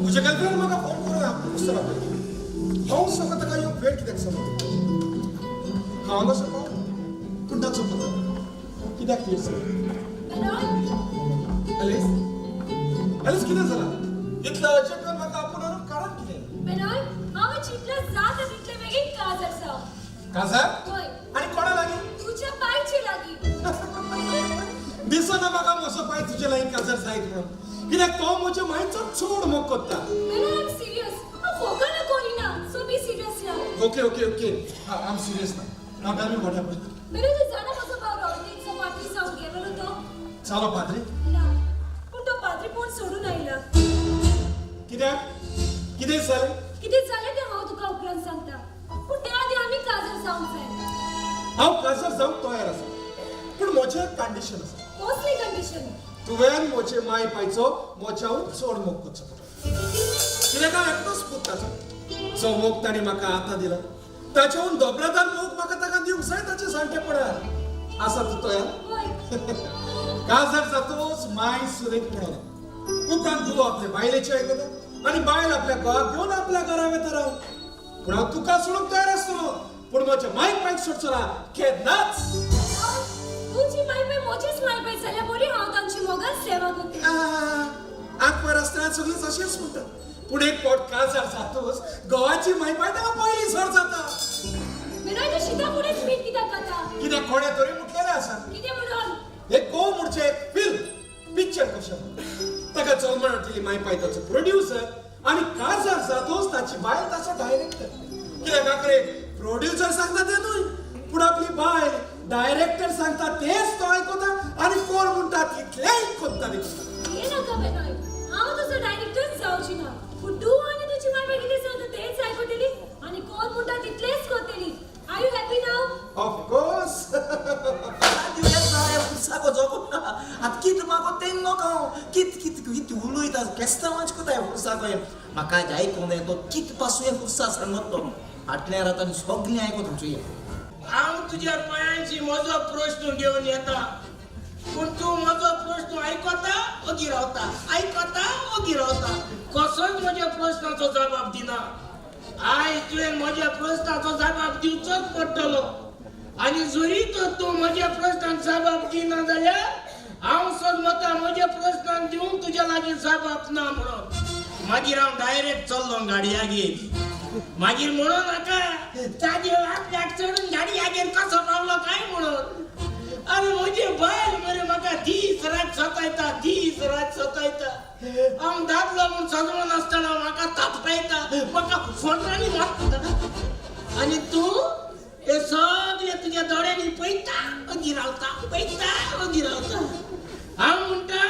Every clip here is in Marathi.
तुझे गर्लफ्रेंड म्हाका फोन करून पुस्तक आपल्याला हांव सोकता काय ह्यो भेट कित्याक समज हांव नो सोको पूण नाक सोकता कित्याक भेट समज एलिस एलिस कितें जाला इतलो अर्जंट म्हाका आपुणून कारण कितें बेनॉय हांव चिंतला जाता तितले बेगीन काजार जाव काजार होय आनी कोणा लागीं तुझ्या पायची लागीं दिसना म्हाका म्हजो पाय तुजे लागीं काजार जायत म्हणून कित्याक तो म्हज्या मायेचो चड मोग करता बेनॉय आय एम सिरियस हांव फोकाना कोरिना so be serious now okay I am serious ना हांव गामी मोठ्या पडटा बेनॉय तू जाणा म्हजो भाव रॉकेटचो पार्टी जावन गेलो तो चालो पाद्री ना पूण तो पाद्री कोण सोडून आयला कित्याक कितें जालें कितें जालें तें हांव तुका उपरांत सांगता पूण त्या आदी आमी काजार जावंक जाय हांव काजार जावंक तयार आसा पूण म्हजें कंडिशन आसा कसली कंडिशन तुवें म्हजे माय पायचो म्हज्याहून चड मोग करचो पडटा कित्याक हांव एकटोच पूत ताचो जो मोग ताणी म्हाका आतां दिला ताच्याहून दोबरादार मोग म्हाका ताका दिवंक जाय ताचे सारकेपणान आसा तूं तयार होय काजार जातोच माय सुरेख म्हणून उपरांत घोव आपले बायलेचें आयकता आनी बायल आपल्या घोवाक घेवन आपल्या घरा वेता रावंक पूण हांव तुका सोडूंक तयार आसतलो पूण म्हज्या मायक पायक सोडचो ना केन्नाच तुझी माय बाय म्हजीच माय बाय जाल्यार बरी हांव तांची मोगान सेवा करतलें आंखवर आसतना सगळींच अशेंच म्हणटात पूण एक फावट काजार जातोच घोवाची माय पाय ताका पयली सर जाता बेनॉय तूं शिता फुडेंच मीठ कित्याक खाता कित्याक कोणे तरी म्हटलेलें आसा कितें म्हणून एक गो म्हणचे एक फिल्म पिक्चर कशें ताका जल्म हाडलेली माय पाय ताचो प्रोड्युसर आनी काजार जातोच ताची बायल ताचो डायरेक्टर कित्याक आखरे प्रोड्युसर सांगता तें न्हय पूण आपली बायल डायरेक्टर सांगता तेच तो आयकता आनी कोण म्हणटा तितलें आयकता देखता हे नाका बेनॉय हांव तुजो डायरेक्टरच जावची ना पूण तूं आनी तुजी माय बाय कितें सांगता तेच आयकतली आनी कोण म्हणटा तितलेंच करतली are you happy now of course साको जगो आत कित मागो तें नका कित कित कित उलयता केस्ता वाच कोताय साको म्हाका जाय कोणे तो कित पासून फुसा सांगतो फाटल्यान आतां सगळें आयको तुमचें हांव तुज्या पांयांची म्हजो प्रश्न घेवन येता पूण तूं म्हजो प्रश्न आयकता ओगी रावता कसोच म्हज्या प्रश्नाचो जबाब दिना आयज तुवें म्हज्या प्रश्नाचो जबाब दिवचोच पडटलो आनी जरी तर तूं म्हज्या प्रश्नाक जबाब दिना जाल्यार हांव सोदमता म्हज्या प्रश्नाक दिवंक तुज्या लागीं जबाब ना म्हणून मागीर हांव डायरेक्ट चल्लो गाडयागेर मागीर म्हणून नाका ताजेर आपल्याक चडून गाडयागेर कसो पावलो काय म्हणून आनी म्हजी बायल मरे म्हाका दीस रात सतायता हांव दादलो म्हूण सजवून आसतना म्हाका तापयता म्हाका फोंडांनी मारता आनी तूं हे सगळे तुज्या दोळ्यांनी पळयता ओगी रावता हांव म्हणटा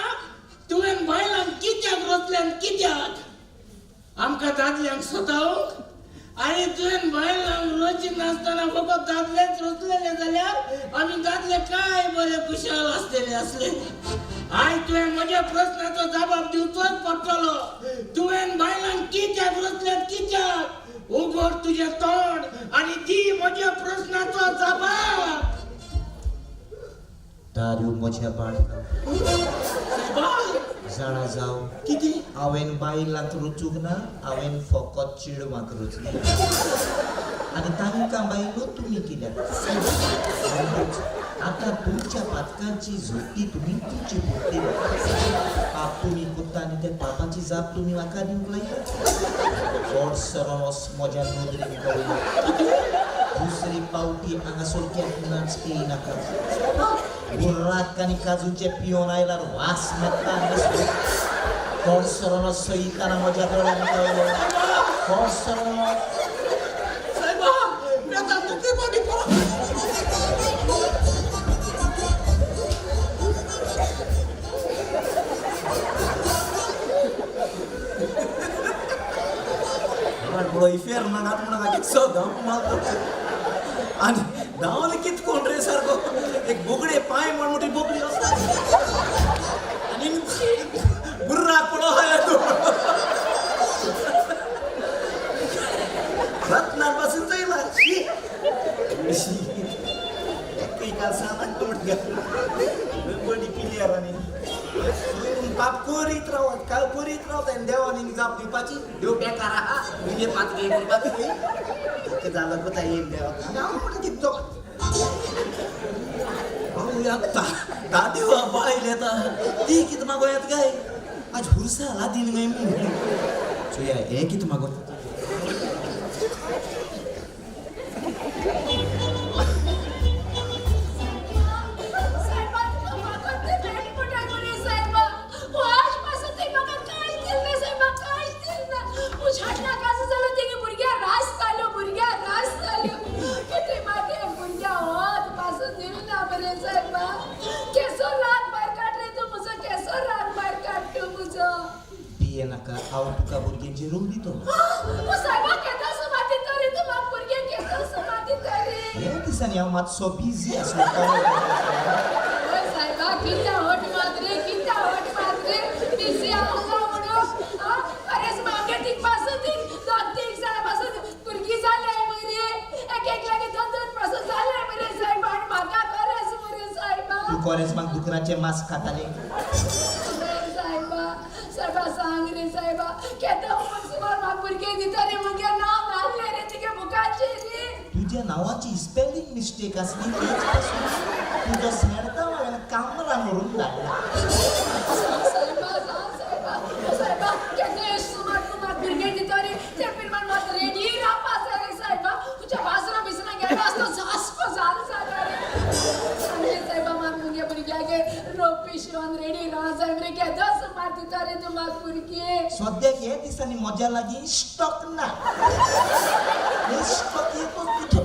तुवें बायलांक कित्याक रचल्यान कित्याक आमकां दादल्यांक सतावंक आनी तुवें बायलांक रची नासतना फकत दादलेच रचलेले जाल्यार आमी दादले काय बरे खुशाल आसले आयज तुवें म्हज्या प्रश्नाचो जबाब दिवचोच पडटलो तुवें बायलांक कित्याक रचल्यात कित्याक उगड तुजें तोंड आनी दी म्हज्या प्रश्नाचो जबाब दारू म्हज्या बाळका जाणा जाव कितें हांवें बायलांक रुचूंक ना हांवें फकत चेडवांक रुचली आनी तांकां बायलो तुमी कित्याक आतां तुमच्या पातकांची झोपी तुमी तुमची भोगली पाप तुमी करता आनी ते पापाची जाप तुमी म्हाका दिवंक लायता चड सरस म्हज्या नदरेन कळना दुसरी पावटी हांगासर केन्नाच येय नाका बुर्राक आनी काजूचे पियोन आयल्यार वास मारता चड सरस सयताना म्हज्या दोळ्यान कळलो चड सरस इफेर नागात म्हणा कितसो धांव मारता आनी धांवले कित कोण रे सारको एक बोगडे पांय म्हण मोठी बोगडी आसता आनी बुर्रा पळो हाय तूं रत्नार पासून जायला एकय काल सामान म्हटल्या बडी पिल्यार आनी बाप कोरीत रावत काय कोरीत रावत आणि देवानी जाप दिवपाची देव बेकार हा म्हणजे पातळी झालं होता येईल देवा कितो दादी बाळले तर ती किती मागोयात काय आज हुरसा आला दिन मी चुया हे किती मागवत बिये नका आव तुका भुरग्यांची रूम दितो हे दिसांनी हांव मातसो बिझी आसलो तू कोरेस मग दुकराचे मांस खाताले तुझ्या नावाची स्पेलिंग मिस्टेक असली तुझं सेडता वाला कामरा मरून लागला सद्याक हे दिसांनी मजा लागी स्टॉक ना स्टॉक येतो तुझ्या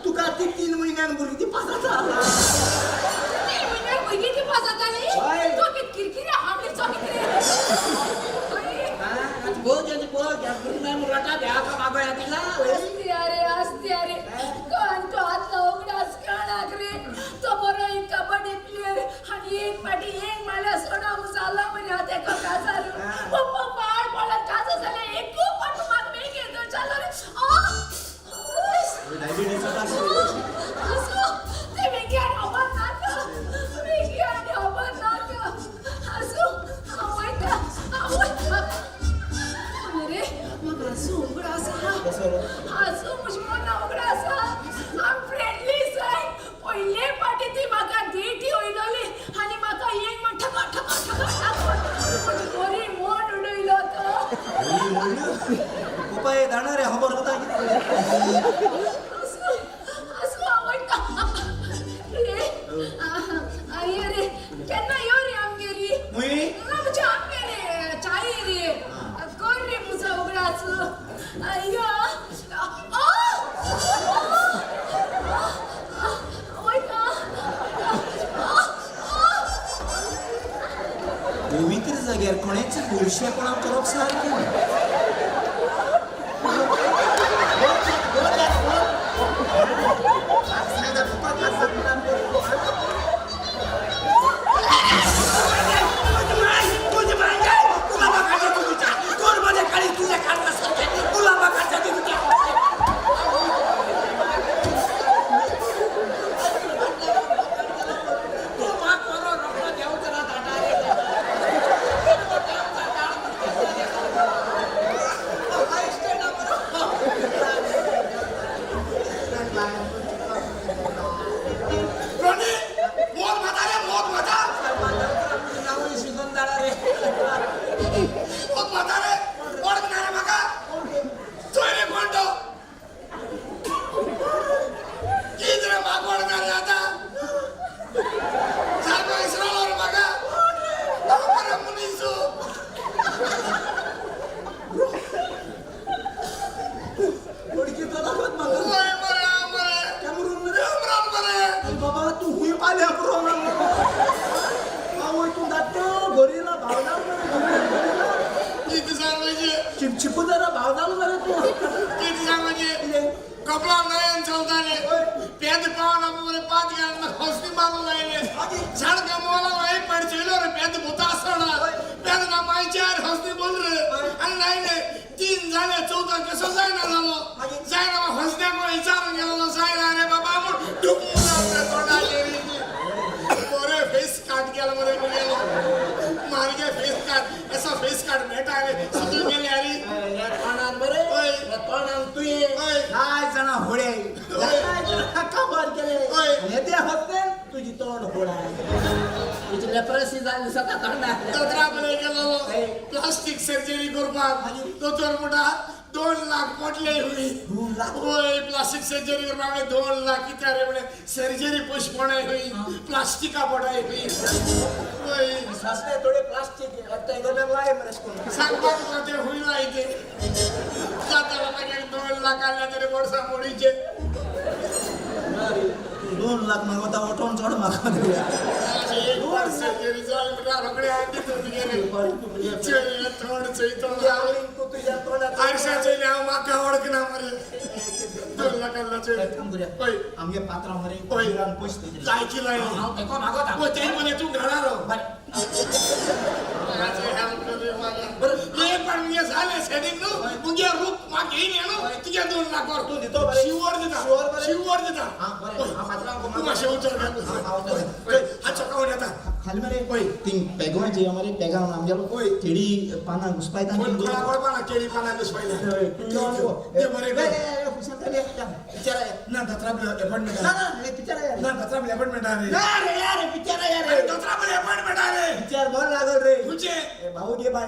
तुका तुका 3 महिन्यान भुरगी पासाचा कबड्डी प्लेयर आणि एक पाठी एक मला सोडा उचलला म्हणजे आता का झालं पप्पा पाड पडत का झालं एक पाठ माग मी घेतो चला रे ते विज्ञान अमरनाथ असो अरे मग असो उघडा असा असो मुझमोना उघडा असा आम फ्रेंडली साय पहिले पाठी ती माका देठी होईलोली आणि माका एक मग ठका ठका ठका टाकून गोरी मोड उडविलो तो उपाय दाणारे खबर होता अरे केन्ना यो रे आमगेरी मुई ना म्हणजे आमगेरी चाय रे कोण रे मुझा उघडाच अय्यो पवित्र जाग्यार कोणाची बुरशेपणा करप सारकें चिपू जरा भाव झालो बरं तू किती सांग म्हणजे कपडा नयन चौदाने पेद पावन अपने पाच गान हौसली मानू लायले झाड का मोला नाही पण चेलो रे पेद भूता असणा पेद ना मायचार हौसली बोल रे आणि नाही रे 3 झाले 14 कसं जायना झालो जायना हौसल्या को विचारून गेलो जायना रे बाबा मग डुबून आपले तोंडाले मोरे फेस काट गेला मोरे गेलो मार गया फेस काट ऐसा फेस काट बेटा रे सुधर गेले अरे तोंडान बरे ओय तोंडान तू ये ओय काय जण होडे खबर केले ओय. हे ते होते तुझी तोंड होडा तुझी लेप्रसी झाली सका तोंडा दोतरा बले गेलो प्लास्टिक सर्जरी करपाक तो तर मोठा 2 लाख पडले हुई 2 लाख? होय प्लास्टिक सर्जरी करपाक 2 लाख किती रे म्हणे सर्जरी पुष्पणे हुई प्लास्टिका पडाय हुई होय सस्ते थोडे प्लास्टिक आता इधर लाय मरे स्कूल सांगपाक मध्ये हुई नाही ते जाताला मागे 2 लाख आले तरी वर्षा मोडीचे 2 लाख मागवता ऑटोन चढ मागा एक बार सर्जरी झाली म्हणजे रगडे आणली होती गेले चल थोड चैतो तू तुझ्या तोंडात आरशा चैले आव माका ओळखना मरे 2 लाखाला चैले होय आमगे पात्रा मरे ओय. इरान पैसे दे काय केलं हाव ते कोण मागवता हो ते म्हणे तू घराला रहो ये पण मी झाले सेटिंग नो मुगे रूप मा घेईन येनो तुझ्या 2 लाख वर तू देतो बरे. शिवर देता शिवर बरे. शिवर देता हा बरे हा पात्रा को तू माशे उचल घाल हा चकावून येता खाली मरे ओय. तीन पेगवा जे हमारे पेगा नामजालो ओय. केडी पाना घुसपायता कोण कोणा कोणा केळी पाना कस पाहिजे ते बरे काय? पिक्चर ना दत्राबले अपॉइंटमेंट ना ना हे पिक्चर आहे ना दत्राबले अपॉइंटमेंट आहे ना रे यार पिक्चर आहे अरे यार दत्राबले अपॉइंटमेंट आहे पिक्चर बोल लागल रे तुझे ए भाऊ घे बाई